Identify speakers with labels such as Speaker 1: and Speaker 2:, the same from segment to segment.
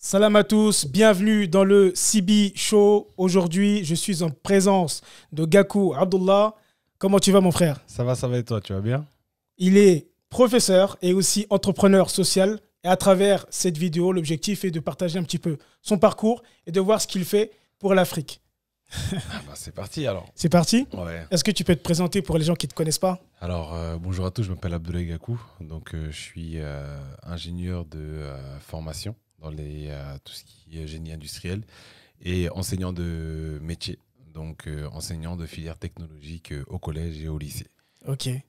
Speaker 1: Salam à tous, bienvenue dans le CB Show. Aujourd'hui, je suis en présence de Gakou Abdullah. Comment tu vas, mon frère?
Speaker 2: Ça va et toi, tu vas bien?
Speaker 1: Il est professeur et aussi entrepreneur social. Et à travers cette vidéo, l'objectif est de partager un petit peu son parcours et de voir ce qu'il fait pour l'Afrique.
Speaker 2: C'est parti alors.
Speaker 1: C'est parti?
Speaker 2: Ouais.
Speaker 1: Est-ce que tu peux te présenter pour les gens qui ne te connaissent pas?
Speaker 2: Alors, bonjour à tous, je m'appelle Abdoulaye Gakou. Donc, je suis ingénieur de formation dans tout ce qui est génie industriel et enseignant de métier. Donc, enseignant de filière technologique au collège et au lycée.
Speaker 1: Ok. Et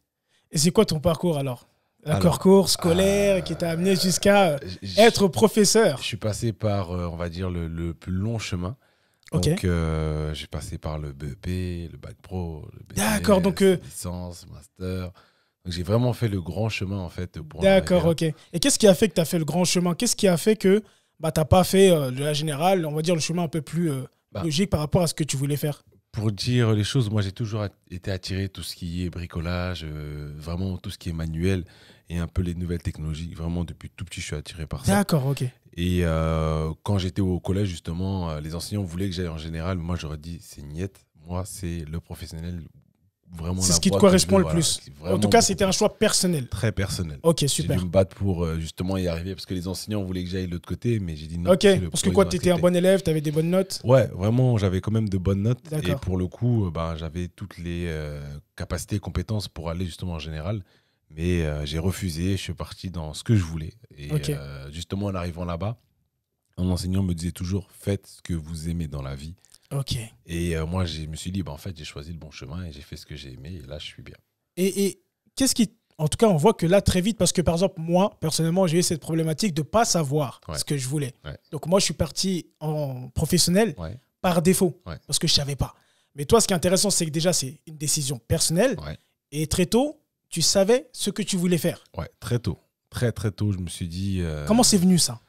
Speaker 1: c'est quoi ton parcours alors? Un parcours scolaire qui t'a amené jusqu'à être professeur?
Speaker 2: Je suis passé par, on va dire, le plus long chemin. Donc,
Speaker 1: Ok.
Speaker 2: j'ai passé par le BEP, le bac pro, le BTS,
Speaker 1: D'accord, donc,
Speaker 2: licence, master. Donc, j'ai vraiment fait le grand chemin, en fait, pour
Speaker 1: D'accord,
Speaker 2: arriver
Speaker 1: ok. Et qu'est-ce qui a fait que tu as fait le grand chemin? Qu'est-ce qui a fait que tu n'as pas fait de la générale, on va dire le chemin un peu plus logique par rapport à ce que tu voulais faire?
Speaker 2: Pour dire les choses, moi, j'ai toujours été attiré tout ce qui est bricolage, vraiment tout ce qui est manuel et un peu les nouvelles technologies. Vraiment, depuis tout petit, je suis attiré par ça.
Speaker 1: D'accord, ok.
Speaker 2: Et quand j'étais au collège, justement, les enseignants voulaient que j'aille en général. Moi, j'aurais dit, c'est niette. Moi, c'est le professionnel. Vraiment
Speaker 1: C'est
Speaker 2: la
Speaker 1: ce qui te
Speaker 2: voie
Speaker 1: correspond
Speaker 2: que
Speaker 1: le
Speaker 2: je veux,
Speaker 1: plus.
Speaker 2: voilà,
Speaker 1: En tout cas, c'était un choix personnel.
Speaker 2: très personnel.
Speaker 1: Ok,
Speaker 2: J'ai
Speaker 1: super.
Speaker 2: dû me battre pour justement y arriver parce que les enseignants voulaient que j'aille de l'autre côté, mais j'ai dit non.
Speaker 1: Ok, parce que quoi, tu étais un bon élève, tu avais des bonnes notes?
Speaker 2: Ouais, vraiment, j'avais quand même de bonnes notes. Et
Speaker 1: D'accord.
Speaker 2: pour le coup, j'avais toutes les capacités et compétences pour aller justement en général. Mais j'ai refusé, je suis parti dans ce que je voulais. Et
Speaker 1: Ok.
Speaker 2: justement, en arrivant là-bas, un enseignant me disait toujours, faites ce que vous aimez dans la vie.
Speaker 1: Ok.
Speaker 2: Et moi, je me suis dit, en fait, j'ai choisi le bon chemin et j'ai fait ce que j'ai aimé. Et là, je suis bien.
Speaker 1: Et qu'est-ce qui... En tout cas, on voit que là, très vite, parce que par exemple, moi, personnellement, j'ai eu cette problématique de ne pas savoir ce que je voulais.
Speaker 2: Ouais.
Speaker 1: Donc moi, je suis parti en professionnel
Speaker 2: Ouais.
Speaker 1: par défaut,
Speaker 2: Ouais.
Speaker 1: parce que je ne savais pas. Mais toi, ce qui est intéressant, c'est que déjà, c'est une décision personnelle.
Speaker 2: Ouais.
Speaker 1: Et très tôt, tu savais ce que tu voulais faire.
Speaker 2: Ouais, très tôt. Très, très tôt, je me suis dit...
Speaker 1: Comment c'est venu, ça?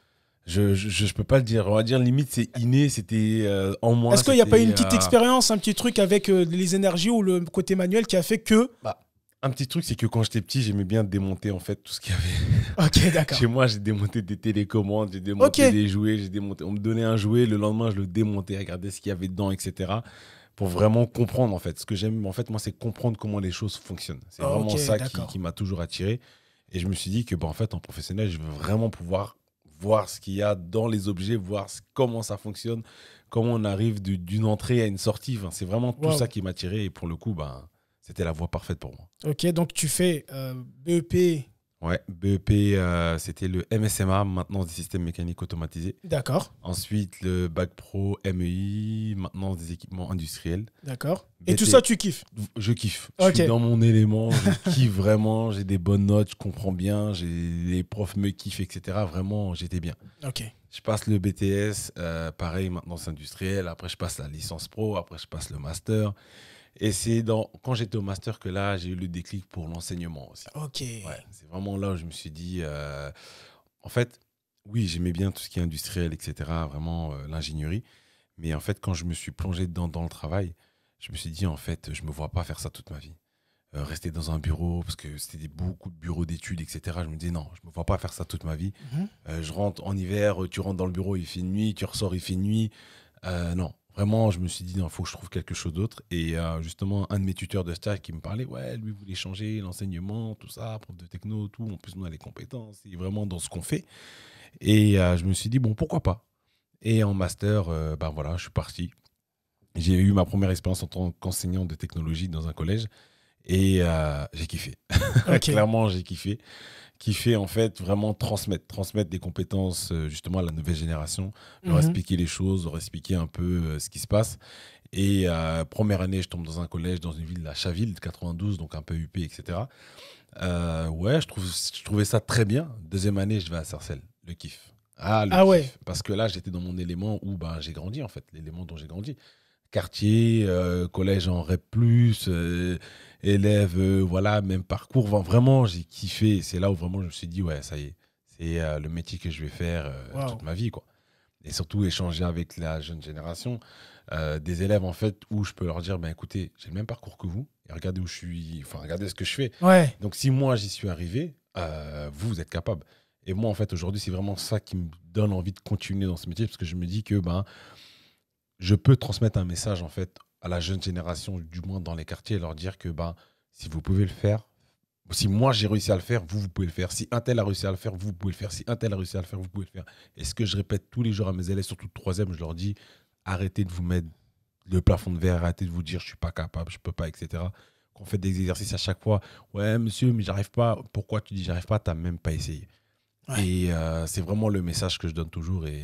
Speaker 2: Je peux pas le dire. On va dire limite c'est inné, c'était en moi.
Speaker 1: Est-ce qu'il n'y a pas une petite
Speaker 2: c'était,
Speaker 1: expérience, un petit truc avec les énergies ou le côté manuel qui a fait que...
Speaker 2: un petit truc, c'est que quand j'étais petit, j'aimais bien démonter en fait tout ce qu'il y avait.
Speaker 1: Ok, d'accord.
Speaker 2: Chez moi, j'ai démonté des télécommandes, j'ai démonté
Speaker 1: Ok.
Speaker 2: des jouets, on me donnait un jouet, le lendemain je le démontais, regarder ce qu'il y avait dedans, etc. Pour vraiment comprendre en fait. Ce que j'aime en fait, moi, c'est comprendre comment les choses fonctionnent. C'est vraiment
Speaker 1: Ok,
Speaker 2: ça
Speaker 1: d'accord.
Speaker 2: qui m'a toujours attiré. Et je me suis dit que en fait, en professionnel, je veux vraiment pouvoir voir ce qu'il y a dans les objets, voir comment ça fonctionne, comment on arrive d'une entrée à une sortie. Enfin, c'est vraiment tout
Speaker 1: Wow.
Speaker 2: ça qui m'a attiré. Et pour le coup, c'était la voie parfaite pour moi.
Speaker 1: Ok, donc tu fais BEP.
Speaker 2: Ouais, BEP, c'était le MSMA, maintenance des systèmes mécaniques automatisés.
Speaker 1: D'accord,
Speaker 2: Ensuite, le bac pro MEI, maintenance des équipements industriels.
Speaker 1: d'accord. Et
Speaker 2: BT.
Speaker 1: tout ça, tu kiffes?
Speaker 2: Je kiffe.
Speaker 1: Ok.
Speaker 2: Je suis dans mon élément, je kiffe vraiment, j'ai des bonnes notes, je comprends bien, les profs me kiffent, etc. Vraiment, j'étais bien.
Speaker 1: Ok.
Speaker 2: Je passe le BTS, pareil, maintenance industrielle. Après, je passe la licence pro. Après, je passe le master. Et c'est quand j'étais au master que là, j'ai eu le déclic pour l'enseignement aussi.
Speaker 1: Ok.
Speaker 2: Ouais, c'est vraiment là où je me suis dit, en fait, oui, j'aimais bien tout ce qui est industriel, etc., vraiment l'ingénierie. Mais en fait, quand je me suis plongé dans le travail, je me suis dit, en fait, je ne me vois pas faire ça toute ma vie. Rester dans un bureau, parce que c'était beaucoup de bureaux d'études, etc. Je me disais, non, je ne me vois pas faire ça toute ma vie.
Speaker 1: Mhm.
Speaker 2: Je rentre en hiver, tu rentres dans le bureau, il fait nuit, tu ressors, il fait nuit. Non. Vraiment, je me suis dit, il faut que je trouve quelque chose d'autre. Et justement, un de mes tuteurs de stage qui me parlait, ouais, lui voulait changer l'enseignement, tout ça, prof de techno, tout. En plus, on a les compétences, et vraiment dans ce qu'on fait. Et je me suis dit, bon, pourquoi pas. Et en master, voilà, je suis parti. J'ai eu ma première expérience en tant qu'enseignant de technologie dans un collège. Et j'ai kiffé.
Speaker 1: Ok.
Speaker 2: Clairement, j'ai kiffé. Kiffer, en fait, vraiment transmettre des compétences justement à la nouvelle génération, leur
Speaker 1: Mhm.
Speaker 2: expliquer les choses, leur expliquer un peu ce qui se passe. Et première année, je tombe dans un collège, dans une ville, la Chaville, 92, donc un peu UP, etc. Ouais, je trouvais ça très bien. Deuxième année, je vais à Sarcelles, le kiff. Ah, le
Speaker 1: Ah
Speaker 2: kiff.
Speaker 1: ouais.
Speaker 2: Parce que là, j'étais dans mon élément où j'ai grandi, en fait, l'élément dont j'ai grandi. Quartier, collège en REP+, élève, voilà, même parcours. Vraiment, j'ai kiffé. C'est là où vraiment je me suis dit, ouais, ça y est, c'est le métier que je vais faire
Speaker 1: Wow.
Speaker 2: toute ma vie, quoi. Et surtout échanger avec la jeune génération, des élèves, en fait, où je peux leur dire, écoutez, j'ai le même parcours que vous, et regardez où je suis, enfin, regardez ce que je fais.
Speaker 1: Ouais.
Speaker 2: Donc, si moi, j'y suis arrivé, vous êtes capable. Et moi, en fait, aujourd'hui, c'est vraiment ça qui me donne envie de continuer dans ce métier, parce que je me dis que je peux transmettre un message, en fait, à la jeune génération, du moins dans les quartiers, et leur dire que si vous pouvez le faire, si moi j'ai réussi à le faire, vous pouvez le faire. Si un tel a réussi à le faire, vous pouvez le faire. Si un tel a réussi à le faire, vous pouvez le faire. Et ce que je répète tous les jours à mes élèves, surtout de troisième, je leur dis, arrêtez de vous mettre le plafond de verre, arrêtez de vous dire je suis pas capable, je peux pas, etc. Qu'on fait des exercices à chaque fois. Ouais, monsieur, mais j'arrive pas. Pourquoi tu dis j'arrive pas? T'as même pas essayé.
Speaker 1: Ouais.
Speaker 2: Et c'est vraiment le message que je donne toujours. Et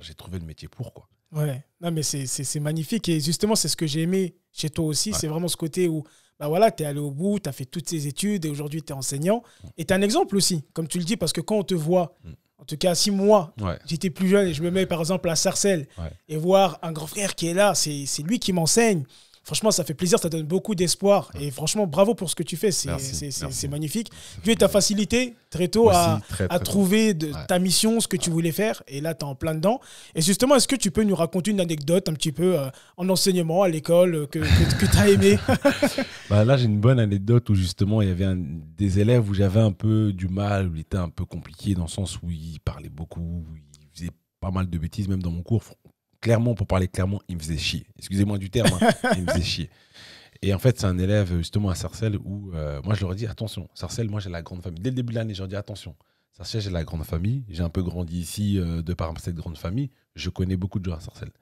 Speaker 2: j'ai trouvé le métier pour, quoi.
Speaker 1: Ouais, non, mais c'est magnifique. Et justement, c'est ce que j'ai aimé chez toi aussi.
Speaker 2: Ouais.
Speaker 1: C'est vraiment ce côté où voilà, tu es allé au bout, tu as fait toutes ces études et aujourd'hui, tu es enseignant. Et tu es un exemple aussi, comme tu le dis, parce que quand on te voit, en tout cas, si moi,
Speaker 2: Ouais.
Speaker 1: j'étais plus jeune et je me mets par exemple à Sarcelles
Speaker 2: Ouais.
Speaker 1: et voir un grand frère qui est là, c'est lui qui m'enseigne. Franchement, ça fait plaisir, ça donne beaucoup d'espoir. Et franchement, bravo pour ce que tu fais.
Speaker 2: Merci.
Speaker 1: C'est magnifique. Dieu t'a facilité très tôt à trouver ta mission, ce que tu voulais faire. Et là, tu es en plein dedans. Et justement, est-ce que tu peux nous raconter une anecdote un petit peu en enseignement à l'école que tu as aimé?
Speaker 2: Là, j'ai une bonne anecdote où justement, il y avait des élèves où j'avais un peu du mal, où il était un peu compliqué dans le sens où il parlait beaucoup, où il faisait pas mal de bêtises, même dans mon cours. Clairement, pour parler clairement, il me faisait chier. Excusez-moi du terme, il me faisait chier. Et en fait, c'est un élève justement à Sarcelles où moi, je leur ai dit, attention, Sarcelles, moi, j'ai la grande famille. Dès le début de l'année, je leur ai dit, attention, Sarcelles, j'ai la grande famille. J'ai un peu grandi ici de par cette grande famille. Je connais beaucoup de gens à Sarcelles.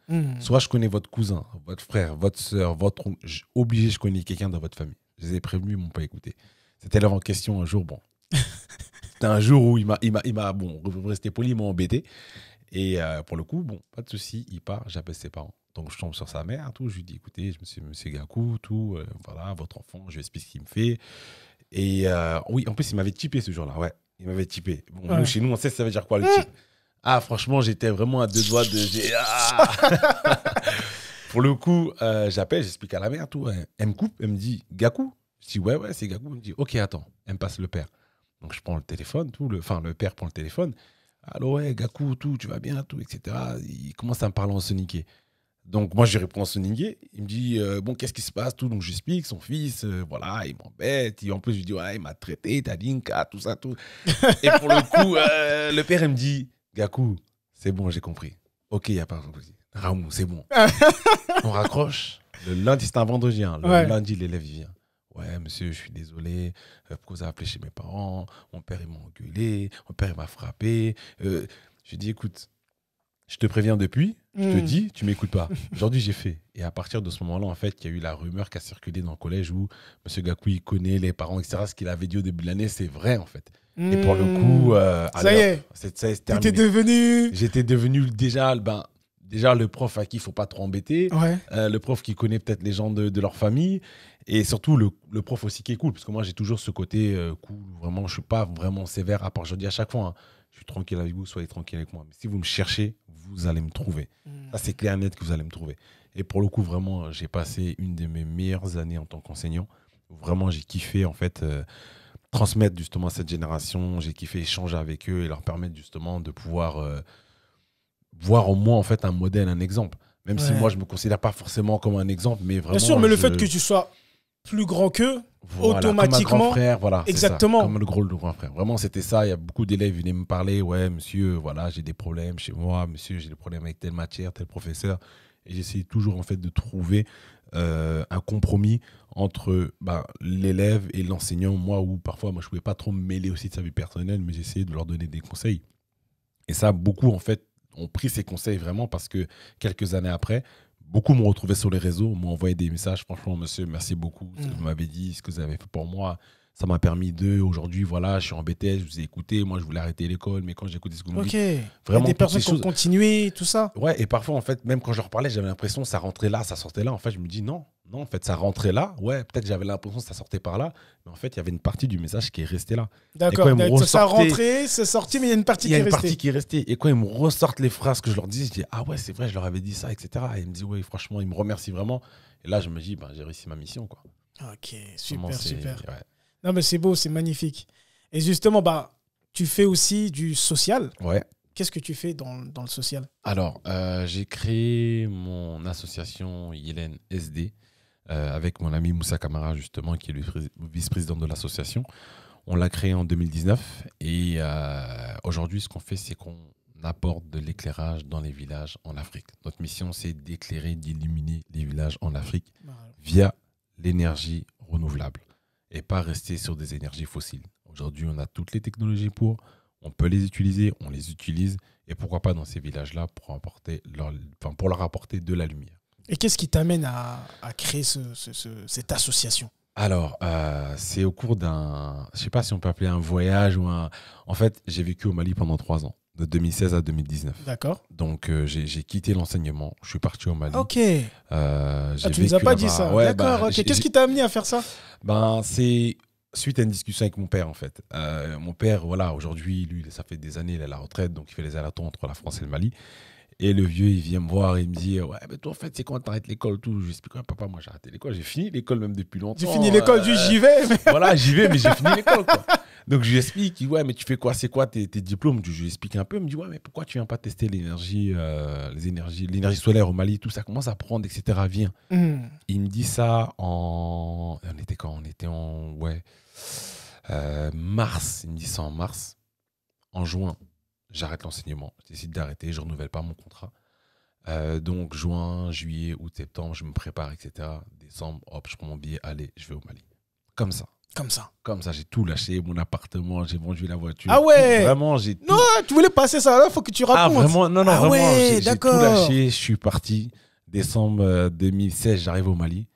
Speaker 2: Soit je connais votre cousin, votre frère, votre soeur, votre oncle. Obligé, je connais quelqu'un dans votre famille. Je les ai prévenus, ils ne m'ont pas écouté. Cet élève en question, un jour, c'était un jour où il m'a resté poli, il m'a embêté. Et pour le coup, pas de souci, il part, j'appelle ses parents. Donc je tombe sur sa mère, tout, je lui dis, écoutez, je suis monsieur Gakou, tout, voilà, votre enfant, je lui explique ce qu'il me fait. Et oui, en plus, il m'avait typé ce jour-là, ouais, il m'avait typé. Bon,
Speaker 1: Ouais.
Speaker 2: nous, chez nous, on sait ça veut dire quoi le type. Ah, franchement, j'étais vraiment à deux doigts de... Pour le coup, j'appelle, j'explique à la mère, tout, elle me coupe, elle me dit, Gakou? Je dis, ouais, c'est Gakou. Elle me dit, ok, attends, elle me passe le père. Donc je prends le téléphone, tout, le père prend le téléphone. Allô, ouais, Gakou, tout, tu vas bien, tout, etc. Il commence à me parler en soniqué. Donc, moi, je réponds en soniqué. Il me dit, qu'est-ce qui se passe, tout. Donc, j'explique, son fils, voilà, il m'embête. En plus, je lui dis, ouais, il m'a traité, t'as dit, tout ça, tout. Et pour le coup, le père, il me dit, Gakou, c'est bon, j'ai compris. Ok, il n'y a pas de souci. Ramou, c'est bon. On raccroche. Le lundi, c'était un vendredi. Hein. Le lundi, l'élève, il vient. Ouais, monsieur, je suis désolé. Pourquoi vous avez appelé chez mes parents? Mon père, il m'a engueulé. Mon père, il m'a frappé. Je dis, écoute, je te préviens depuis. Je te dis, tu m'écoutes pas. Aujourd'hui, j'ai fait. Et à partir de ce moment-là, en fait, il y a eu la rumeur qui a circulé dans le collège où monsieur Gakou, il connaît les parents, etc. Ce qu'il avait dit au début de l'année, c'est vrai, en fait. Et pour le coup,
Speaker 1: ça y est,
Speaker 2: c'est terminé. J'étais devenu déjà le prof à qui il ne faut pas trop embêter.
Speaker 1: Ouais.
Speaker 2: Le prof qui connaît peut-être les gens de leur famille. Et surtout, le prof aussi qui est cool. Parce que moi, j'ai toujours ce côté cool. Vraiment, je ne suis pas vraiment sévère. À part, je dis à chaque fois, hein, je suis tranquille avec vous, soyez tranquille avec moi. Mais si vous me cherchez, vous allez me trouver. Ça, c'est clair et net que vous allez me trouver. Et pour le coup, vraiment, j'ai passé une de mes meilleures années en tant qu'enseignant. Vraiment, j'ai kiffé, en fait, transmettre justement à cette génération. J'ai kiffé échanger avec eux et leur permettre justement de pouvoir voir en moi, en fait, un modèle, un exemple. Même si moi, je ne me considère pas forcément comme un exemple, mais vraiment...
Speaker 1: Bien sûr, mais le fait que tu sois plus grand qu'eux, automatiquement...
Speaker 2: Comme un grand frère, voilà.
Speaker 1: Exactement.
Speaker 2: Ça, comme le rôle de grand frère. Vraiment, c'était ça. Il y a beaucoup d'élèves qui venaient me parler. Ouais, monsieur, voilà, j'ai des problèmes chez moi. Monsieur, j'ai des problèmes avec telle matière, tel professeur. Et j'essayais toujours, en fait, de trouver un compromis entre l'élève et l'enseignant. Moi, où parfois, je ne pouvais pas trop me mêler aussi de sa vie personnelle, mais j'essayais de leur donner des conseils. Et ça, beaucoup, en fait, ont pris ces conseils vraiment parce que quelques années après, beaucoup m'ont retrouvé sur les réseaux, m'ont envoyé des messages. Franchement, monsieur, merci beaucoup. Ce que vous m'avez dit, ce que vous avez fait pour moi, ça m'a permis aujourd'hui, voilà, je suis en BTS, je vous ai écouté. Moi, je voulais arrêter l'école, mais quand j'ai écouté ce que vous me dites,
Speaker 1: vraiment, il y a des personnes qui ont continué, tout ça.
Speaker 2: Ouais, et parfois, en fait, même quand je leur parlais, j'avais l'impression que ça rentrait là, ça sortait là. En fait, je me dis non, en fait, ça rentrait là. Ouais, peut-être j'avais l'impression que ça sortait par là, mais en fait, il y avait une partie du message qui est restée là.
Speaker 1: D'accord, ça rentrait, c'est sorti, mais il y a une partie qui est restée.
Speaker 2: Il y a une partie qui est restée. Et quand ils me ressortent les phrases que je leur disais, je dis ah ouais, c'est vrai, je leur avais dit ça, etc. Et ils me disent ouais, franchement, ils me remercient vraiment. Et là, je me dis, j'ai réussi ma mission, quoi.
Speaker 1: Ok, super, super.
Speaker 2: Ouais.
Speaker 1: Non, mais c'est beau, c'est magnifique. Et justement, tu fais aussi du social.
Speaker 2: Ouais.
Speaker 1: Qu'est-ce que tu fais dans le social?
Speaker 2: Alors, j'ai créé mon association Yélène SD avec mon ami Moussa Kamara, justement, qui est le vice-président de l'association. On l'a créé en 2019 et aujourd'hui, ce qu'on fait, c'est qu'on apporte de l'éclairage dans les villages en Afrique. Notre mission, c'est d'éclairer, d'illuminer les villages en Afrique via l'énergie renouvelable et pas rester sur des énergies fossiles. Aujourd'hui, on a toutes les technologies on peut les utiliser, on les utilise et pourquoi pas dans ces villages-là pour leur apporter de la lumière.
Speaker 1: Et qu'est-ce qui t'amène à créer cette association ?
Speaker 2: Alors, c'est au cours d'un... Je ne sais pas si on peut appeler un voyage ou un... En fait, j'ai vécu au Mali pendant 3 ans, de 2016 à 2019.
Speaker 1: D'accord.
Speaker 2: Donc, j'ai quitté l'enseignement. Je suis parti au Mali.
Speaker 1: Ok. Tu ne nous as pas dit ça. Ouais, d'accord. Ok. Qu'est-ce qui t'a amené à faire ça ?
Speaker 2: C'est suite à une discussion avec mon père, en fait. Mon père, voilà, aujourd'hui, lui, ça fait des années, il est à la retraite, donc il fait les allers-retours entre la France et le Mali. Et le vieux, il vient me voir, il me dit ouais, mais toi, en fait, c'est quand t'arrêtes l'école, tout. Je lui explique, ouais, papa, moi, j'ai arrêté l'école. J'ai fini l'école même depuis longtemps.
Speaker 1: J'ai fini l'école, j'y vais. Mais...
Speaker 2: Voilà, j'y vais, mais j'ai fini l'école, quoi. Donc, je lui explique, ouais, mais tu fais quoi? C'est quoi tes diplômes? Je lui explique un peu. Il me dit, ouais, mais pourquoi tu viens pas tester l'énergie solaire au Mali, tout ça commence à prendre, etc. Viens. Il me dit ça On était quand? On était en mars. Il me dit ça en mars. En juin, j'arrête l'enseignement. Je décide d'arrêter. Je ne renouvelle pas mon contrat. Donc, juin, juillet, août, septembre, je me prépare, etc. Décembre, hop, je prends mon billet. Allez, je vais au Mali. Comme ça, j'ai tout lâché. Mon appartement, j'ai vendu la voiture.
Speaker 1: Ah ouais.
Speaker 2: Vraiment, j'ai tout...
Speaker 1: Non, tu voulais passer ça là, il faut que tu racontes.
Speaker 2: Ah, vraiment? Non, vraiment,
Speaker 1: ouais,
Speaker 2: j'ai tout lâché. Je suis parti. Décembre 2016, j'arrive au Mali.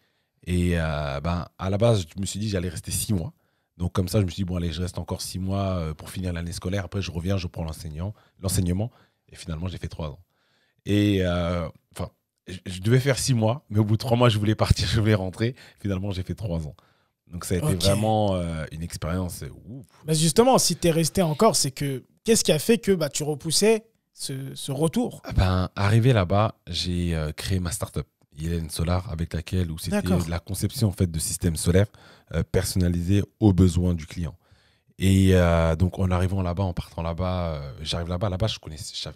Speaker 2: Et à la base, je me suis dit j'allais rester 6 mois. Donc, comme ça, je me suis dit, bon, allez, je reste encore 6 mois pour finir l'année scolaire. Après, je reviens, je prends l'enseignement. Et finalement, j'ai fait 3 ans. Et je devais faire 6 mois, mais au bout de 3 mois, je voulais partir, je voulais rentrer. Finalement, j'ai fait 3 ans. Donc, ça a été vraiment une expérience ouf.
Speaker 1: Bah justement, si tu es resté encore, c'est que qu'est-ce qui a fait que tu repoussais ce retour ?
Speaker 2: Arrivé là-bas, j'ai créé ma start-up. Yellen Solar, avec laquelle c'était la conception en fait, de systèmes solaires personnalisés aux besoins du client. Et donc, en arrivant là-bas, en partant là-bas, j'arrive là-bas,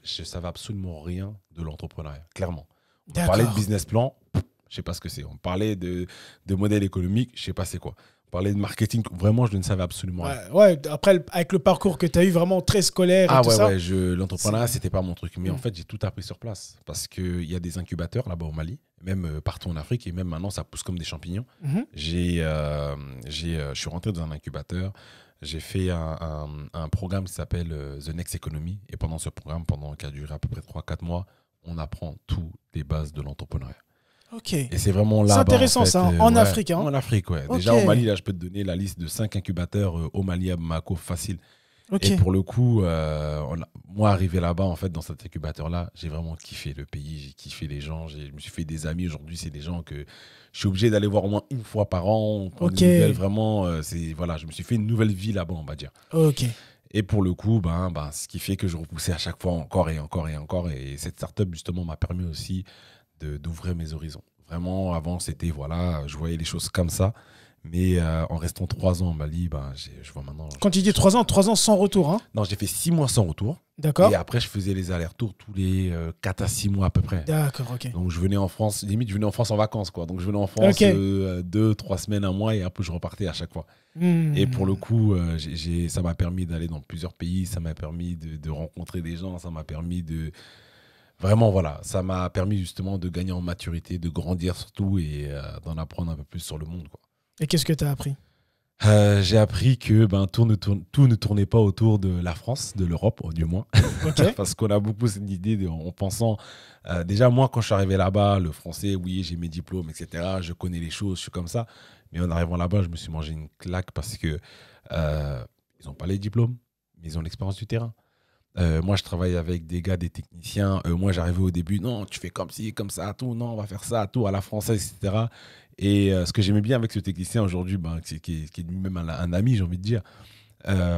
Speaker 2: je savais absolument rien de l'entrepreneuriat, clairement. On parlait de business plan, je ne sais pas ce que c'est. On parlait de modèle économique, je ne sais pas c'est quoi. On parlait de marketing, vraiment, je ne savais absolument rien.
Speaker 1: Ouais, après, avec le parcours que tu as eu, vraiment très scolaire et tout ça.
Speaker 2: L'entrepreneuriat, ce n'était pas mon truc. Mais en fait, j'ai tout appris sur place. Parce qu'il y a des incubateurs là-bas au Mali, même partout en Afrique, et même maintenant, ça pousse comme des champignons. Je suis rentré dans un incubateur. J'ai fait un programme qui s'appelle The Next Economy. Et pendant ce programme, qui a duré à peu près 3-4 mois, on apprend toutes les bases de l'entrepreneuriat.
Speaker 1: Ok.
Speaker 2: Et c'est vraiment là.
Speaker 1: C'est intéressant, en fait, ça, en Afrique. Hein.
Speaker 2: En Afrique, ouais. Okay. Déjà, au Mali, là, je peux te donner la liste de 5 incubateurs au Mali, à Bamako, facile. Okay. Et pour le coup, moi, arrivé là-bas, en fait, dans cet incubateur-là, j'ai vraiment kiffé le pays, j'ai kiffé les gens, je me suis fait des amis. Aujourd'hui, c'est des gens que je suis obligé d'aller voir au moins une fois par an. Vraiment, je me suis fait une nouvelle vie là-bas, on va dire.
Speaker 1: Ok.
Speaker 2: Et pour le coup, ce qui fait que je repoussais à chaque fois encore et encore et encore. Et cette start-up, justement, m'a permis aussi d'ouvrir mes horizons. Vraiment, avant, c'était, je voyais les choses comme ça. Mais en restant 3 ans au Mali, je vois maintenant...
Speaker 1: Quand tu dis 3 ans sans retour, hein ?
Speaker 2: Non, j'ai fait 6 mois sans retour.
Speaker 1: D'accord.
Speaker 2: Et après, je faisais les allers-retours tous les 4 à 6 mois à peu près.
Speaker 1: D'accord, ok.
Speaker 2: Donc, je venais en France, limite, je venais en France en vacances, quoi. Donc, je venais en France 2-3 semaines, un mois, et après, je repartais à chaque fois. Et pour le coup, ça m'a permis d'aller dans plusieurs pays, ça m'a permis de rencontrer des gens, ça m'a permis de... Vraiment, ça m'a permis justement de gagner en maturité, de grandir surtout et d'en apprendre un peu plus sur le monde, quoi.
Speaker 1: Et qu'est-ce que tu as appris ?
Speaker 2: J'ai appris que tout ne tournait pas autour de la France, de l'Europe, du moins. Okay. Parce qu'on a beaucoup cette idée en pensant... déjà, moi, quand je suis arrivé là-bas, le français, oui, j'ai mes diplômes, etc. Je connais les choses, je suis comme ça. Mais en arrivant là-bas, je me suis mangé une claque parce que ils n'ont pas les diplômes, mais ils ont l'expérience du terrain. Moi, je travaille avec des gars, des techniciens. Moi, j'arrivais au début, non, tu fais comme ci, comme ça, tout, non, on va faire ça, tout à la française, etc. Et ce que j'aimais bien avec ce technicien aujourd'hui, qui est lui-même un ami, j'ai envie de dire,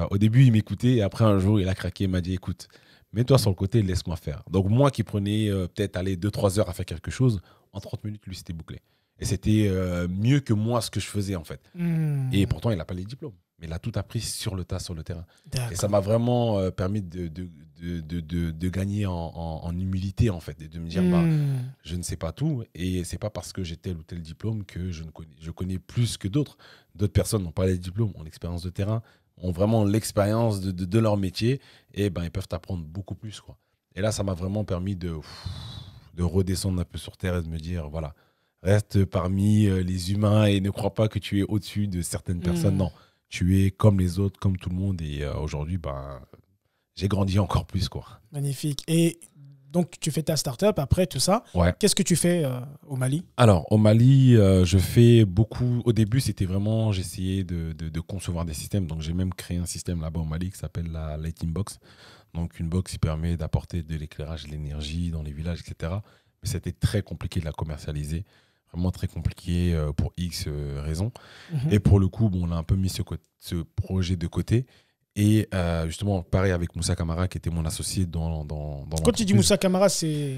Speaker 2: au début, il m'écoutait et après, un jour, il a craqué, il m'a dit, écoute, mets-toi sur le côté, laisse-moi faire. Donc, moi qui prenais peut-être 2-3 heures à faire quelque chose, en 30 minutes, lui, c'était bouclé. Et c'était mieux que moi ce que je faisais, en fait. Et pourtant, il n'a pas les diplômes. Mais il a tout appris sur le tas, sur le terrain. Et ça m'a vraiment permis de gagner en humilité, en fait. Et de me dire, je ne sais pas tout. Et ce n'est pas parce que j'ai tel ou tel diplôme que je connais plus que d'autres. D'autres personnes n'ont pas les diplômes, ont l'expérience de terrain. ont vraiment l'expérience de leur métier, et ben, ils peuvent t'apprendre beaucoup plus, quoi. Et là, ça m'a vraiment permis de redescendre un peu sur terre et de me dire, voilà, reste parmi les humains et ne crois pas que tu es au-dessus de certaines personnes. Non, tu es comme les autres, comme tout le monde. Et aujourd'hui, ben, j'ai grandi encore plus, quoi.
Speaker 1: Magnifique. Et donc, tu fais ta start-up après tout ça.
Speaker 2: Ouais.
Speaker 1: Qu'est-ce que tu fais au Mali?
Speaker 2: Alors, au Mali, je fais beaucoup. Au début, c'était vraiment, j'essayais de concevoir des systèmes. Donc, j'ai même créé un système là-bas au Mali qui s'appelle la Lighting Box. Donc, une box qui permet d'apporter de l'éclairage, de l'énergie dans les villages, etc. Mais c'était très compliqué de la commercialiser. Vraiment très compliqué pour X raisons. Et pour le coup, bon, on a un peu mis ce projet de côté. Et justement, pareil avec Moussa Camara, qui était mon associé dans
Speaker 1: Quand tu dis Moussa Camara, c'est...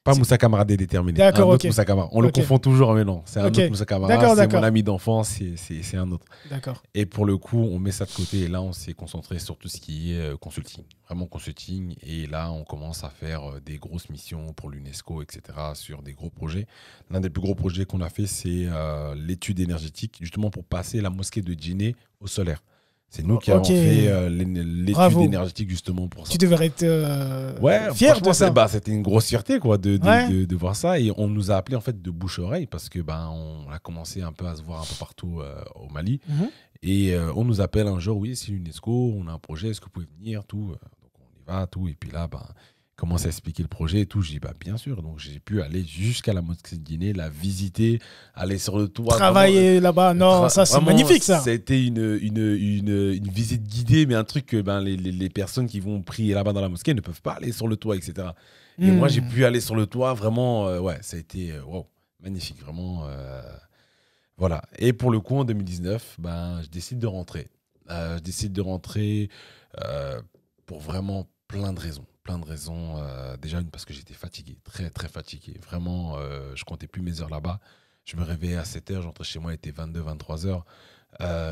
Speaker 2: Pas Moussa Camara déterminé.
Speaker 1: D'accord,
Speaker 2: un autre Moussa Camara. On le confond toujours, mais non. C'est un autre Moussa Camara. C'est mon ami d'enfance, c'est un autre.
Speaker 1: D'accord.
Speaker 2: Et pour le coup, on met ça de côté. Et là, on s'est concentré sur tout ce qui est consulting. Vraiment consulting. Et là, on commence à faire des grosses missions pour l'UNESCO, etc. sur des gros projets. L'un des plus gros projets qu'on a fait, c'est l'étude énergétique, justement pour passer la mosquée de Djiné au solaire. C'est nous qui avons fait l'étude énergétique justement pour ça.
Speaker 1: Tu devrais être fier de ça.
Speaker 2: C'était une grosse fierté quoi, de voir ça. Et on nous a appelé en fait de bouche-oreille parce que on a commencé un peu à se voir un peu partout au Mali. Et on nous appelle un jour, oui, c'est l'UNESCO, on a un projet, est-ce que vous pouvez venir tout. Donc on y va, tout. Et puis là, commence à expliquer le projet et tout. Je dis, bien sûr. Donc, j'ai pu aller jusqu'à la mosquée de Guinée, la visiter, aller sur le toit.
Speaker 1: Travailler là-bas. Non, ça, c'est magnifique, ça.
Speaker 2: C'était une visite guidée, mais un truc que les personnes qui vont prier là-bas dans la mosquée ne peuvent pas aller sur le toit, etc. Et moi, j'ai pu aller sur le toit. Vraiment, ça a été magnifique. Vraiment, voilà. Et pour le coup, en 2019, je décide de rentrer. Je décide de rentrer pour vraiment plein de raisons. Déjà, parce que j'étais fatigué, très, très fatigué. Vraiment, je comptais plus mes heures là-bas. Je me réveillais à 7h, j'entrais chez moi, il était 22, 23 heures.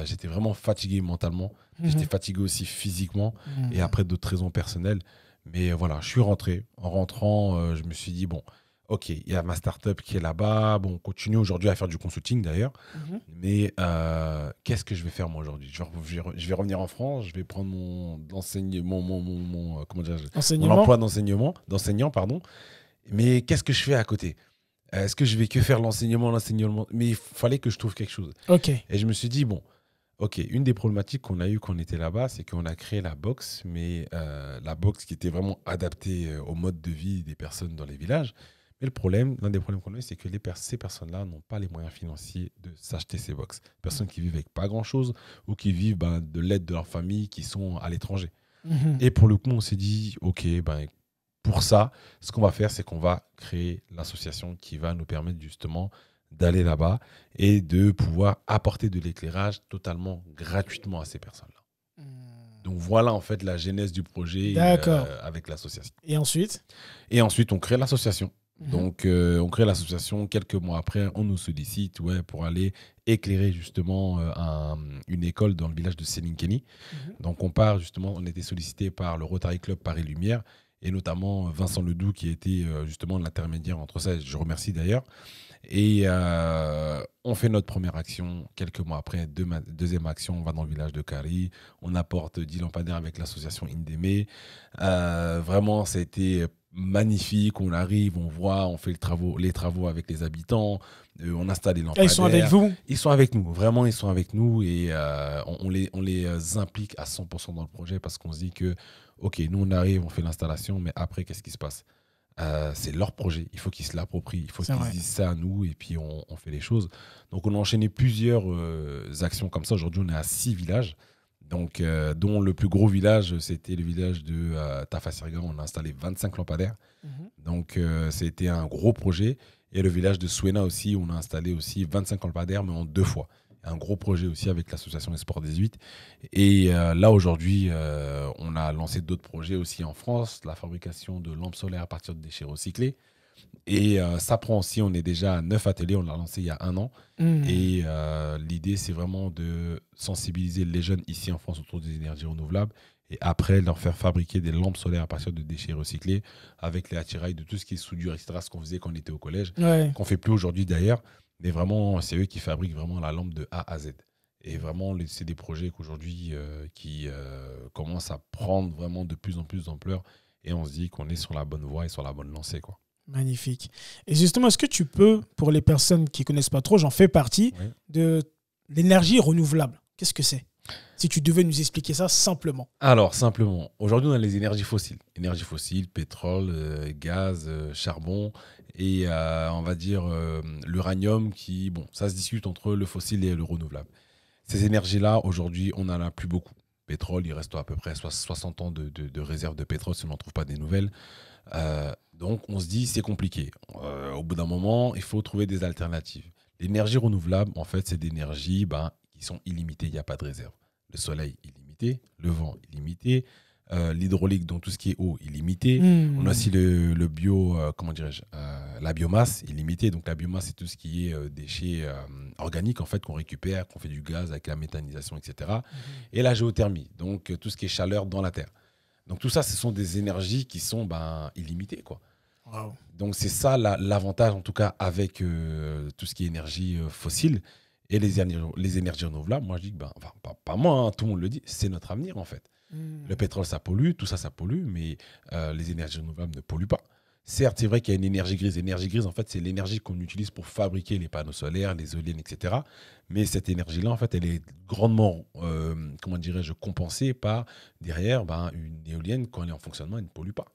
Speaker 2: J'étais vraiment fatigué mentalement. J'étais fatigué aussi physiquement et après d'autres raisons personnelles. Mais voilà, je suis rentré. En rentrant, je me suis dit, bon, ok, il y a ma start-up qui est là-bas. Bon, on continue aujourd'hui à faire du consulting d'ailleurs. Mais qu'est-ce que je vais faire moi aujourd'hui ? Je vais revenir en France, je vais prendre mon emploi d'enseignant, pardon. Mais qu'est-ce que je fais à côté ? Est-ce que je vais que faire l'enseignement ? Mais il fallait que je trouve quelque chose. Et je me suis dit, bon, ok, une des problématiques qu'on a eues quand on était là-bas, c'est qu'on a créé la box, mais la box qui était vraiment adaptée au mode de vie des personnes dans les villages. Mais l'un des problèmes qu'on a eu, c'est que ces personnes-là n'ont pas les moyens financiers de s'acheter ces box. Personnes qui vivent avec pas grand-chose ou qui vivent de l'aide de leur famille qui sont à l'étranger. Et pour le coup, on s'est dit, ok, pour ça, ce qu'on va faire, c'est qu'on va créer l'association qui va nous permettre justement d'aller là-bas et de pouvoir apporter de l'éclairage totalement gratuitement à ces personnes-là. Donc voilà en fait la genèse du projet avec l'association.
Speaker 1: Et
Speaker 2: ensuite, on crée l'association. Donc, on crée l'association. Quelques mois après, on nous sollicite pour aller éclairer justement une école dans le village de Sélinkeni. Donc, on était sollicité par le Rotary Club Paris Lumière et notamment Vincent Ledoux qui était justement l'intermédiaire entre ça. Je remercie d'ailleurs. Et on fait notre première action. Quelques mois après, deuxième action, on va dans le village de Kari. On apporte 10 lampadaires avec l'association Indémé. Vraiment, ça a été magnifique. On arrive, on voit, on fait les travaux avec les habitants. On installe les lampadaires.
Speaker 1: Ils sont avec vous ?
Speaker 2: Ils sont avec nous. Vraiment, ils sont avec nous. Et on les implique à 100% dans le projet parce qu'on se dit que, OK, nous, on arrive, on fait l'installation, mais après, qu'est-ce qui se passe ? C'est leur projet, il faut qu'ils se l'approprient, il faut qu'ils disent ça à nous et puis on fait les choses. Donc on a enchaîné plusieurs actions comme ça. Aujourd'hui on est à 6 villages, donc, dont le plus gros village c'était le village de Tafasirga, on a installé 25 lampadaires. Donc c'était un gros projet. Et le village de Souena aussi, on a installé aussi 25 lampadaires mais en 2 fois. Un gros projet aussi avec l'association Espoir 18. Et là, aujourd'hui, on a lancé d'autres projets aussi en France, la fabrication de lampes solaires à partir de déchets recyclés. Et ça prend aussi, on est déjà à 9 ateliers, on l'a lancé il y a 1 an. Et l'idée, c'est vraiment de sensibiliser les jeunes ici en France autour des énergies renouvelables et après leur faire fabriquer des lampes solaires à partir de déchets recyclés avec les attirails de tout ce qui est soudure, etc., ce qu'on faisait quand on était au collège, qu'on ne fait plus aujourd'hui d'ailleurs. Mais vraiment, c'est eux qui fabriquent vraiment la lampe de A à Z. Et vraiment, c'est des projets qu'aujourd'hui qui commencent à prendre vraiment de plus en plus d'ampleur. Et on se dit qu'on est sur la bonne voie et sur la bonne lancée, quoi.
Speaker 1: Magnifique. Et justement, est-ce que tu peux, pour les personnes qui ne connaissent pas trop, j'en fais partie, de l'énergie renouvelable? Qu'est-ce que c'est? Si tu devais nous expliquer ça simplement.
Speaker 2: Alors, simplement, aujourd'hui, on a les énergies fossiles. Énergie fossile, pétrole, gaz, charbon et on va dire l'uranium qui, bon, ça se discute entre le fossile et le renouvelable. Ces énergies-là, aujourd'hui, on n'en a plus beaucoup. Pétrole, il reste à peu près 60 ans de réserve de pétrole si on n'en trouve pas des nouvelles. Donc, on se dit, c'est compliqué. Au bout d'un moment, il faut trouver des alternatives. L'énergie renouvelable, en fait, c'est des énergies qui sont illimitées, il n'y a pas de réserve. Le soleil, illimité. Le vent, illimité. L'hydraulique, donc tout ce qui est eau, illimité. On a aussi le bio, la biomasse illimitée. Donc la biomasse, c'est tout ce qui est déchets organiques en fait qu'on récupère, qu'on fait du gaz avec la méthanisation, etc. Et la géothermie, donc tout ce qui est chaleur dans la terre. Donc tout ça, ce sont des énergies qui sont illimitées, quoi.
Speaker 1: Wow.
Speaker 2: Donc c'est ça l'avantage en tout cas avec tout ce qui est énergie fossile et les énergies renouvelables. Moi je dis que pas moi, hein, tout le monde le dit, c'est notre avenir en fait. Le pétrole, ça pollue, tout ça, ça pollue, mais les énergies renouvelables ne polluent pas. Certes, c'est vrai qu'il y a une énergie grise. L'énergie grise, en fait, c'est l'énergie qu'on utilise pour fabriquer les panneaux solaires, les éoliennes, etc. Mais cette énergie-là, en fait, elle est grandement, compensée par, derrière, une éolienne, quand elle est en fonctionnement, elle ne pollue pas.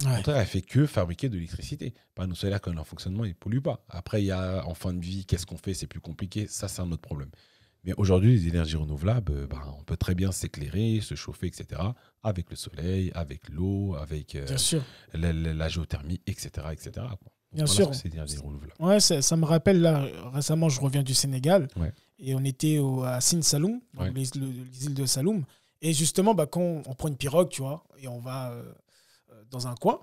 Speaker 2: Au contraire, elle ne fait que fabriquer de l'électricité. Panneaux solaires, quand elle est en fonctionnement, il ne pollue pas. Après, il y a en fin de vie, qu'est-ce qu'on fait? C'est plus compliqué. Ça, c'est un autre problème. Mais aujourd'hui, les énergies renouvelables, on peut très bien s'éclairer, se chauffer, etc. avec le soleil, avec l'eau, avec la géothermie, etc.
Speaker 1: Bien sûr.
Speaker 2: C'est des énergies renouvelables.
Speaker 1: Ouais, ça me rappelle, là, récemment, je reviens du Sénégal et on était à Sine Saloum, les îles de Saloum. Et justement, quand on prend une pirogue, tu vois, et on va dans un coin,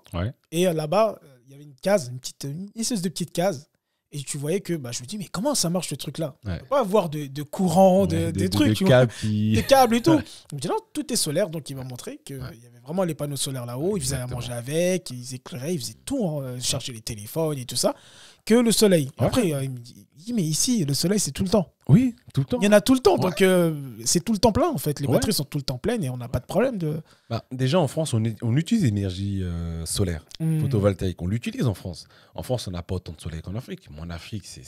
Speaker 1: et là-bas, il y avait une case, une espèce de petite case. Et tu voyais que, je me dis, mais comment ça marche ce truc-là? On ne peut pas avoir de courant, des trucs, tu vois, des câbles et tout. Je me dis, non, tout est solaire. Donc, il m'a montré qu'il y avait vraiment les panneaux solaires là-haut. Ils faisaient à manger avec, ils éclairaient, ils faisaient tout, ils chargeaient les téléphones et tout ça, que le soleil. Après, il me dit, mais ici, le soleil, c'est tout le temps.
Speaker 2: Oui, tout le temps.
Speaker 1: Il y en a tout le temps. Donc, c'est tout le temps plein, en fait. Les batteries sont tout le temps pleines et on n'a pas de problème de...
Speaker 2: Déjà, en France, on utilise l'énergie solaire, photovoltaïque. On l'utilise en France. En France, on n'a pas autant de soleil qu'en Afrique. Mais en Afrique, c'est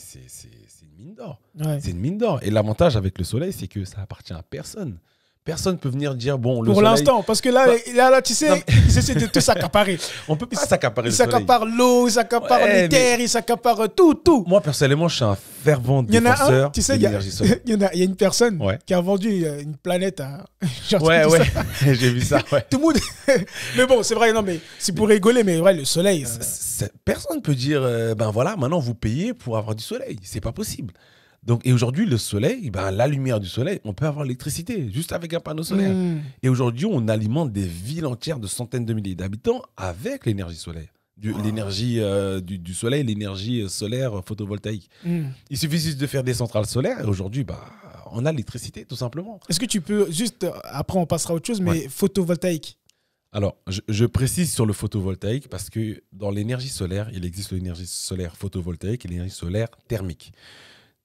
Speaker 2: une mine d'or. C'est une mine d'or. Et l'avantage avec le soleil, c'est que ça appartient à personne. Personne ne peut venir dire, bon, le
Speaker 1: pour
Speaker 2: soleil...
Speaker 1: l'instant, parce que là tu sais, ils essaient de tout s'accaparer.
Speaker 2: On ne peut pas s'accaparer le soleil.
Speaker 1: Ils s'accaparent l'eau, ils s'accaparent les terres, ils s'accaparent tout.
Speaker 2: Moi, personnellement, je suis un fervent défenseur de l'énergie solaire.
Speaker 1: Il y a une personne qui a vendu une planète à...
Speaker 2: J'ai vu ça,
Speaker 1: Tout le monde... Mais bon, c'est vrai, non, mais c'est pour rigoler, mais le soleil...
Speaker 2: Personne ne peut dire, maintenant, vous payez pour avoir du soleil. C'est pas possible. Donc, et aujourd'hui, le soleil, la lumière du soleil, on peut avoir l'électricité juste avec un panneau solaire. Et aujourd'hui, on alimente des villes entières de centaines de milliers d'habitants avec l'énergie solaire. L'énergie du soleil, l'énergie solaire photovoltaïque. Il suffit juste de faire des centrales solaires et aujourd'hui, on a l'électricité tout simplement.
Speaker 1: Est-ce que tu peux, juste, après on passera à autre chose, mais photovoltaïque?
Speaker 2: Alors, je précise sur le photovoltaïque parce que dans l'énergie solaire, il existe l'énergie solaire photovoltaïque et l'énergie solaire thermique.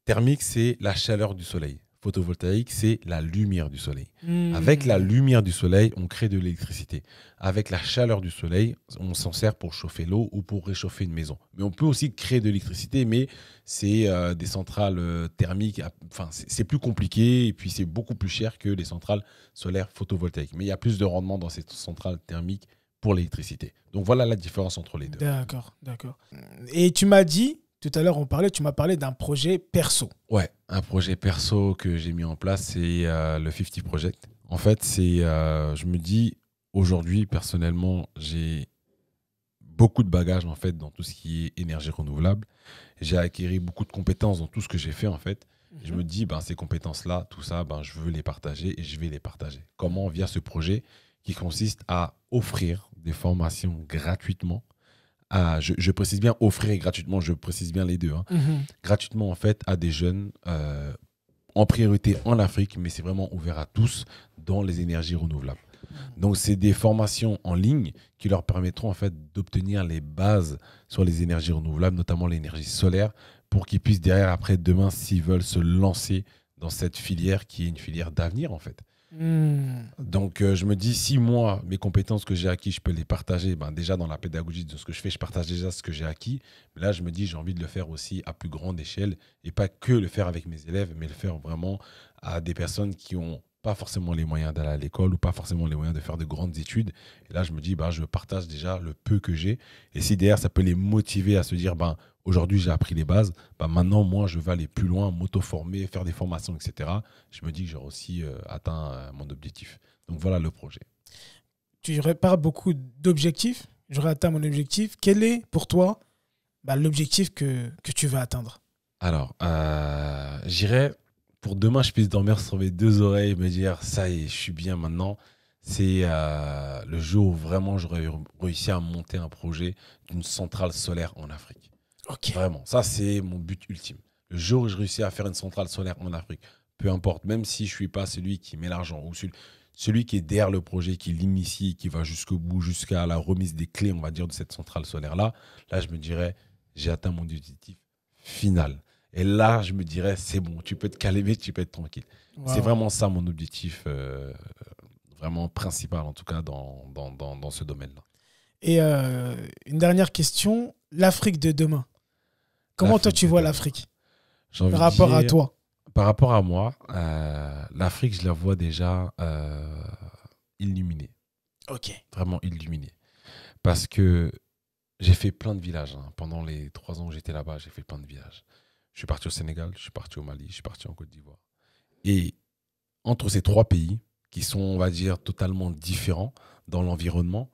Speaker 2: Thermique, c'est la chaleur du soleil. Photovoltaïque, c'est la lumière du soleil. Avec la lumière du soleil, on crée de l'électricité. Avec la chaleur du soleil, on s'en sert pour chauffer l'eau ou pour réchauffer une maison. Mais on peut aussi créer de l'électricité, mais c'est des centrales thermiques. Enfin, c'est plus compliqué et puis c'est beaucoup plus cher que les centrales solaires photovoltaïques. Mais il y a plus de rendement dans ces centrales thermiques pour l'électricité. Donc voilà la différence entre les deux.
Speaker 1: D'accord. Et tu m'as dit... Tout à l'heure, tu m'as parlé d'un projet perso.
Speaker 2: Ouais, un projet perso que j'ai mis en place, c'est le 50 Project. En fait, je me dis, aujourd'hui, personnellement, j'ai beaucoup de bagages en fait, dans tout ce qui est énergie renouvelable. J'ai acquis beaucoup de compétences dans tout ce que j'ai fait, en fait. Je me dis, ces compétences-là, tout ça, je veux les partager et je vais les partager. Comment? Via ce projet qui consiste à offrir des formations gratuitement. Je précise bien offrir gratuitement, je précise bien les deux. Gratuitement, en fait, à des jeunes, en priorité en Afrique, mais c'est vraiment ouvert à tous dans les énergies renouvelables. Donc, c'est des formations en ligne qui leur permettront, en fait, d'obtenir les bases sur les énergies renouvelables, notamment l'énergie solaire, pour qu'ils puissent derrière, après, demain, s'ils veulent se lancer dans cette filière qui est une filière d'avenir, en fait. Donc, je me dis, si moi, mes compétences que j'ai acquis, je peux les partager, déjà dans la pédagogie de ce que je fais, je partage déjà ce que j'ai acquis. Mais là, je me dis, j'ai envie de le faire aussi à plus grande échelle et pas que le faire avec mes élèves, mais le faire vraiment à des personnes qui ont pas forcément les moyens d'aller à l'école ou pas forcément les moyens de faire de grandes études. Et là, je me dis, je partage déjà le peu que j'ai. Et si derrière, ça peut les motiver à se dire, aujourd'hui, j'ai appris les bases, maintenant, moi, je vais aller plus loin, m'auto-former, faire des formations, etc. Je me dis que j'aurai aussi atteint mon objectif. Donc, voilà le projet.
Speaker 1: Tu répares beaucoup d'objectifs. J'aurais atteint mon objectif. Quel est, pour toi, l'objectif que tu veux atteindre?
Speaker 2: Alors, j'irais... Pour demain, je puisse dormir sur mes deux oreilles et me dire, ça y est, je suis bien maintenant. C'est le jour où vraiment j'aurais réussi à monter un projet d'une centrale solaire en Afrique.
Speaker 1: Okay.
Speaker 2: Vraiment, ça c'est mon but ultime. Le jour où je réussis à faire une centrale solaire en Afrique, peu importe, même si je ne suis pas celui qui met l'argent ou celui qui est derrière le projet, qui l'initie, qui va jusqu'au bout, jusqu'à la remise des clés, on va dire, de cette centrale solaire-là, là, je me dirais, j'ai atteint mon objectif final. Et là, je me dirais, c'est bon, tu peux te calmer, tu peux être tranquille. Wow. C'est vraiment ça mon objectif, vraiment principal, en tout cas, dans ce domaine-là.
Speaker 1: Et une dernière question, l'Afrique de demain. Comment toi, tu vois l'Afrique par rapport à toi?
Speaker 2: Par rapport à moi, l'Afrique, je la vois déjà illuminée.
Speaker 1: Ok.
Speaker 2: Vraiment illuminée. Parce que j'ai fait plein de villages. Pendant les 3 ans où j'étais là-bas, j'ai fait plein de villages. Je suis parti au Sénégal, je suis parti au Mali, je suis parti en Côte d'Ivoire. Et entre ces 3 pays, qui sont, on va dire, totalement différents dans l'environnement,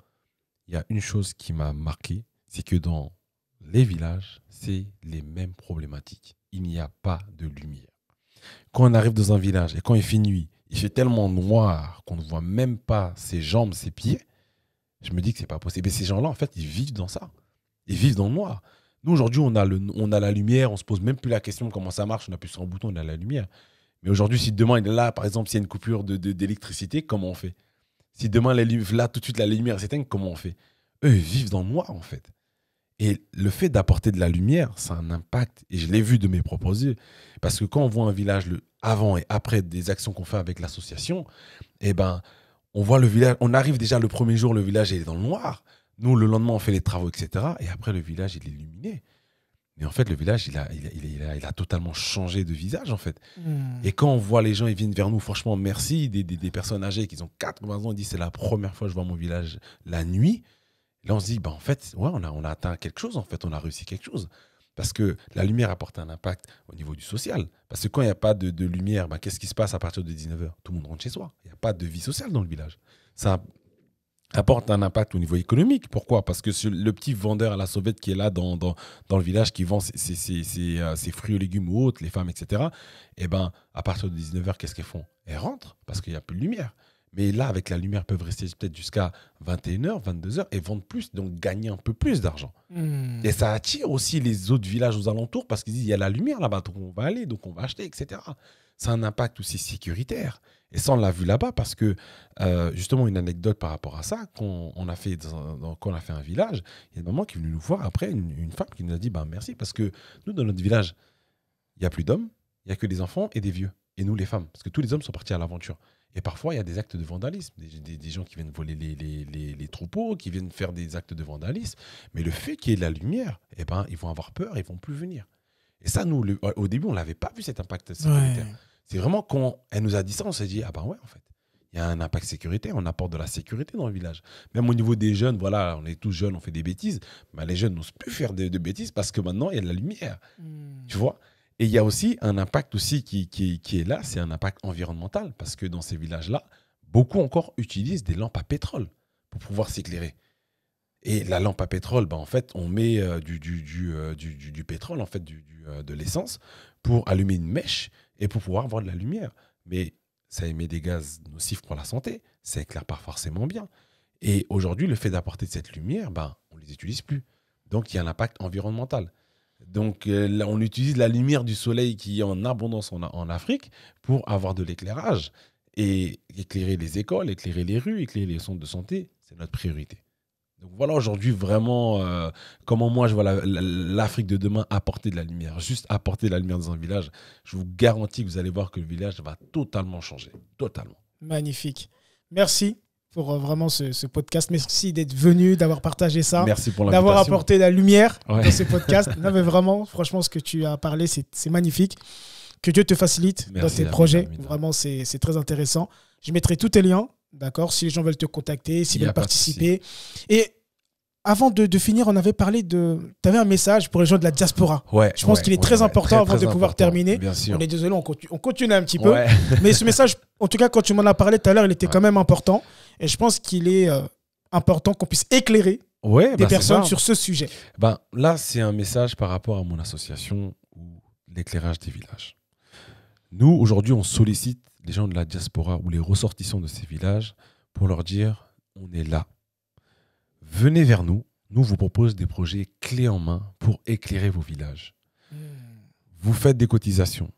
Speaker 2: il y a une chose qui m'a marqué, c'est que dans les villages, c'est les mêmes problématiques. Il n'y a pas de lumière. Quand on arrive dans un village et quand il fait nuit, il fait tellement noir qu'on ne voit même pas ses jambes, ses pieds, je me dis que ce n'est pas possible. Et ces gens-là, en fait, ils vivent dans ça. Ils vivent dans le noir. Nous, aujourd'hui, on a la lumière, on ne se pose même plus la question de comment ça marche, on appuie sur un bouton, on a la lumière. Mais aujourd'hui, si demain, il est là, par exemple, s'il y a une coupure d'électricité, comment on fait? Si demain, là, tout de suite, la lumière s'éteint, comment on fait? Eux, ils vivent dans le noir, en fait. Et le fait d'apporter de la lumière, ça a un impact. Et je l'ai vu de mes propres yeux. Parce que quand on voit un village, avant et après des actions qu'on fait avec l'association, on voit le village, on arrive déjà le premier jour, le village est dans le noir. Nous, le lendemain, on fait les travaux, etc. Et après, le village, il est illuminé. Mais en fait, le village, il a totalement changé de visage, en fait. Et quand on voit les gens, ils viennent vers nous, franchement, merci, des personnes âgées qui ont 80 ans, ils disent, c'est la première fois que je vois mon village la nuit. Et là, on se dit, en fait, ouais, on a atteint quelque chose, en fait, on a réussi quelque chose. Parce que la lumière apporte un impact au niveau du social. Parce que quand il n'y a pas de lumière, qu'est-ce qui se passe à partir de 19h? Tout le monde rentre chez soi. Il n'y a pas de vie sociale dans le village. Ça apporte un impact au niveau économique. Pourquoi? Parce que le petit vendeur à la sauvette qui est là dans le village, qui vend ses fruits et légumes ou autres, les femmes, etc., à partir de 19h, qu'est-ce qu'elles font? Elles rentrent parce qu'il n'y a plus de lumière. Mais là, avec la lumière, peuvent rester peut-être jusqu'à 21h, 22h et vendre plus, donc gagner un peu plus d'argent. Et ça attire aussi les autres villages aux alentours parce qu'ils disent, il y a la lumière là-bas, donc on va aller, donc on va acheter, etc. C'est un impact aussi sécuritaire. Et ça, on l'a vu là-bas parce que, justement, une anecdote par rapport à ça, quand on a fait un village, il y a une maman qui est venue nous voir après, une femme qui nous a dit, merci, parce que nous, dans notre village, il n'y a plus d'hommes, il n'y a que des enfants et des vieux. Et nous, les femmes, parce que tous les hommes sont partis à l'aventure. Et parfois, il y a des actes de vandalisme, des gens qui viennent voler les troupeaux, qui viennent faire des actes de vandalisme. Mais le fait qu'il y ait de la lumière, ils vont avoir peur, ils ne vont plus venir. Et ça, nous, au début, on ne l'avait pas vu, cet impact sécuritaire. Ouais. C'est vraiment quand elle nous a dit ça, on s'est dit, ouais, en fait, il y a un impact sécuritaire, on apporte de la sécurité dans le village. Même au niveau des jeunes, voilà, on est tous jeunes, on fait des bêtises, mais les jeunes n'osent plus faire de bêtises parce que maintenant, il y a de la lumière. Tu vois ? Et il y a aussi un impact aussi qui est là, c'est un impact environnemental, parce que dans ces villages-là, beaucoup encore utilisent des lampes à pétrole pour pouvoir s'éclairer. Et la lampe à pétrole, en fait, on met du pétrole, en fait, de l'essence, pour allumer une mèche et pour pouvoir avoir de la lumière. Mais ça émet des gaz nocifs pour la santé, ça éclaire pas forcément bien. Et aujourd'hui, le fait d'apporter cette lumière, on ne les utilise plus. Donc, il y a un impact environnemental. Donc, là, on utilise la lumière du soleil qui est en abondance en Afrique pour avoir de l'éclairage. Et éclairer les écoles, éclairer les rues, éclairer les centres de santé, c'est notre priorité. Donc voilà aujourd'hui vraiment comment moi je vois l'Afrique de demain apporter de la lumière. Juste apporter de la lumière dans un village. Je vous garantis que vous allez voir que le village va totalement changer. Totalement.
Speaker 1: Magnifique. Merci pour vraiment ce podcast. Merci d'être venu, d'avoir partagé ça.
Speaker 2: Merci pour l'invitation.
Speaker 1: D'avoir apporté la lumière dans ce podcast. Non, mais vraiment, franchement, ce que tu as parlé, c'est magnifique. Que Dieu te facilite dans tes projets. Vraiment, c'est très intéressant. Je mettrai tous tes liens. D'accord, si les gens veulent te contacter, s'ils veulent participer. Et avant de finir, on avait parlé de... Tu avais un message pour les gens de la diaspora. Je pense qu'il est très important avant de pouvoir terminer.
Speaker 2: Bien sûr.
Speaker 1: On est désolé, on continue un petit peu. Mais ce message, en tout cas, quand tu m'en as parlé tout à l'heure, il était quand même important. Et je pense qu'il est important qu'on puisse éclairer des personnes sur ce sujet.
Speaker 2: Là, c'est un message par rapport à mon association ou l'éclairage des villages. Nous, aujourd'hui, on sollicite les gens de la diaspora ou les ressortissants de ces villages pour leur dire on est là. Venez vers nous. Nous vous proposons des projets clés en main pour éclairer vos villages. Vous faites des cotisations.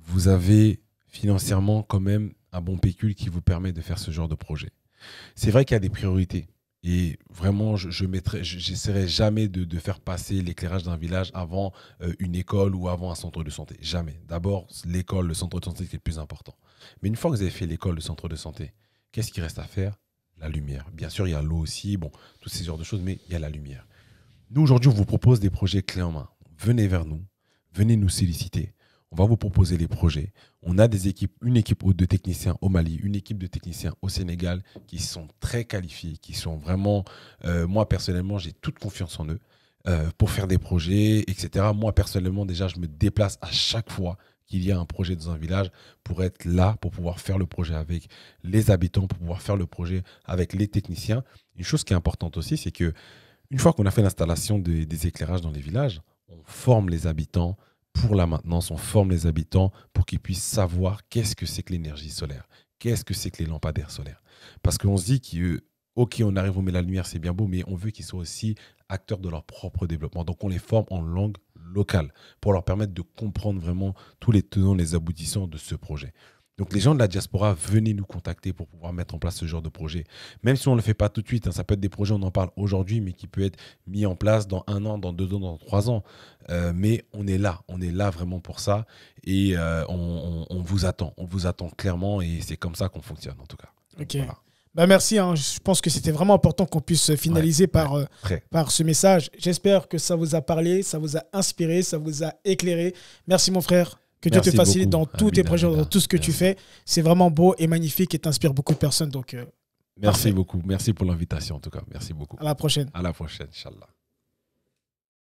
Speaker 2: Vous avez financièrement quand même un bon pécule qui vous permet de faire ce genre de projet. C'est vrai qu'il y a des priorités. Et vraiment, je n'essaierai jamais de faire passer l'éclairage d'un village avant une école ou avant un centre de santé. Jamais. D'abord, l'école, le centre de santé, c'est le plus important. Mais une fois que vous avez fait l'école, le centre de santé, qu'est-ce qu'il reste à faire? La lumière. Bien sûr, il y a l'eau aussi, bon, tous ces genres de choses, mais il y a la lumière. Nous, aujourd'hui, on vous propose des projets clés en main. Venez vers nous, venez nous solliciter. On va vous proposer les projets. On a une équipe de techniciens au Mali, une équipe de techniciens au Sénégal qui sont très qualifiés, qui sont vraiment... moi, personnellement, j'ai toute confiance en eux pour faire des projets, etc. Moi, personnellement, déjà, je me déplace à chaque fois qu'il y a un projet dans un village pour être là, pour pouvoir faire le projet avec les habitants, pour pouvoir faire le projet avec les techniciens. Une chose qui est importante aussi, c'est que une fois qu'on a fait l'installation des éclairages dans les villages, on forme les habitants pour la maintenance, on forme les habitants pour qu'ils puissent savoir qu'est-ce que c'est que l'énergie solaire, qu'est-ce que c'est que les lampadaires solaires. Parce qu'on se dit OK, on arrive, on met la lumière, c'est bien beau, mais on veut qu'ils soient aussi acteurs de leur propre développement. Donc, on les forme en langue locale pour leur permettre de comprendre vraiment tous les tenants, les aboutissants de ce projet. Donc, les gens de la diaspora, venez nous contacter pour pouvoir mettre en place ce genre de projet. Même si on ne le fait pas tout de suite, ça peut être des projets, on en parle aujourd'hui, mais qui peut être mis en place dans 1 an, dans 2 ans, dans 3 ans. Mais on est là vraiment pour ça. Et on vous attend clairement et c'est comme ça qu'on fonctionne en tout cas.
Speaker 1: Ok. Voilà. Merci, je pense que c'était vraiment important qu'on puisse finaliser par ce message. J'espère que ça vous a parlé, ça vous a inspiré, ça vous a éclairé. Merci mon frère. Que Dieu te facilite dans tous tes projets, dans tout ce que tu fais. C'est vraiment beau et magnifique et t'inspire beaucoup de personnes. Donc,
Speaker 2: merci beaucoup. Merci pour l'invitation en tout cas. Merci beaucoup.
Speaker 1: À la prochaine.
Speaker 2: À la prochaine, Inch'Allah.